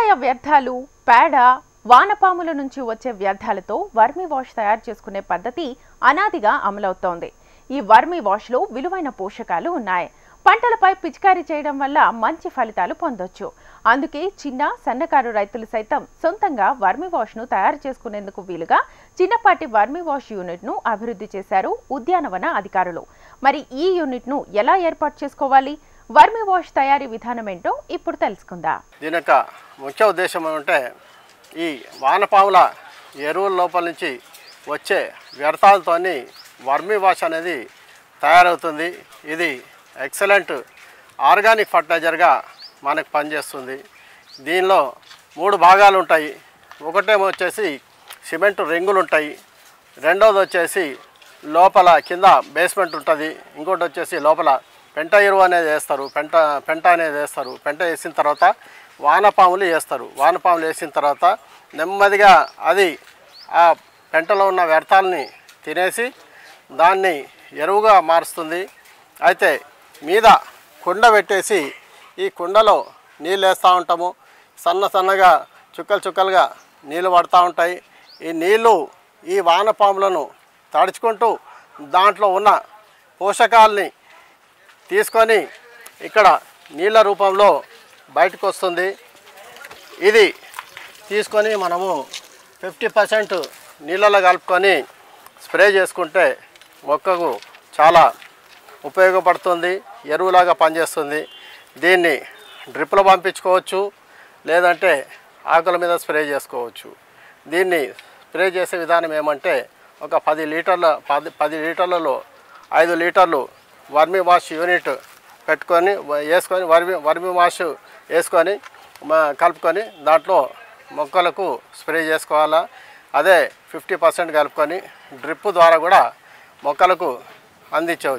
వ్యవసాయ వ్యర్థాలు, పేడ, వానపాముల నుంచి వచ్చే వ్యర్థాలతో వర్మీ వాష్ తయారు చేసుకునే పద్ధతి అనాదిగా అమలవుతోంది. ఈ వర్మీ వాష్ లో విలువైన పోషకాలు ఉన్నాయి. పంటలపై పిచికారీ చేయడం వల్ల మంచి ఫలితాలు పొందొచ్చు. అందుకే చిన్న సన్నకారు రైతులు సైతం సొంతంగా వర్మీ వాష్ ను తయారు చేసుకునేందుకు వీలుగా చిన్నపాటి వర్మీ వాష్ యూనిట్ ను అభివృద్ధి చేశారు ఉద్యానవన అధికారులు. మరి ఈ యూనిట్ ను ఎలా ఏర్పాటు చేసుకోవాలి, వర్మీ వాష్ తయారీ విధానం ఏంటో ఇప్పుడు తెలుసుకుందాం. దీని యొక్క ముఖ్య ఉద్దేశం ఏమంటే ఈ వానపాముల ఎరువుల లోపల నుంచి వచ్చే వ్యర్థాలతోని వర్మీ వాష్ అనేది తయారవుతుంది. ఇది ఎక్సలెంట్ ఆర్గానిక్ ఫర్టిలైజర్గా మనకు పనిచేస్తుంది. దీనిలో 3 భాగాలు ఉంటాయి. ఒకటేమో వచ్చేసి సిమెంట్ రింగులు ఉంటాయి, రెండోది వచ్చేసి లోపల కింద బేస్మెంట్ ఉంటుంది, ఇంకోటి వచ్చేసి లోపల పెంట ఎరువు అనేది వేస్తారు, పెంట అనేది వేస్తారు. పెంట వేసిన తర్వాత వానపాములు వేస్తారు. వానపాములు వేసిన తర్వాత నెమ్మదిగా అది ఆ పెంటలో ఉన్న వ్యర్థాలని తినేసి దాన్ని ఎరువుగా మారుస్తుంది. అయితే మీద కుండ పెట్టేసి ఈ కుండలో నీళ్ళు వేస్తూ ఉంటాము. సన్నగా చుక్కలుగా నీళ్ళు పడుతూ ఉంటాయి. ఈ నీళ్ళు ఈ వానపాములను తడుచుకుంటూ దాంట్లో ఉన్న పోషకాలని తీసుకొని ఇక్కడ నీళ్ళ రూపంలో బయటకు వస్తుంది. ఇది తీసుకొని మనము 50% నీళ్ళలో కలుపుకొని స్ప్రే చేసుకుంటే మొక్కకు చాలా ఉపయోగపడుతుంది, ఎరువులాగా పనిచేస్తుంది. దీన్ని డ్రిప్లో పంపించుకోవచ్చు, లేదంటే ఆకుల మీద స్ప్రే చేసుకోవచ్చు. దీన్ని స్ప్రే చేసే విధానం ఏమంటే ఒక 10 లీటర్లలో 5 లీటర్లు వర్మీ వాష్ యూనిట్ పెట్టుకొని వేసుకొని వర్మీ వాష్ వేసుకొని కలుపుకొని దాంట్లో మొక్కలకు స్ప్రే చేసుకోవాలా. అదే 50% కలుపుకొని డ్రిప్ ద్వారా కూడా మొక్కలకు అందించవచ్చు.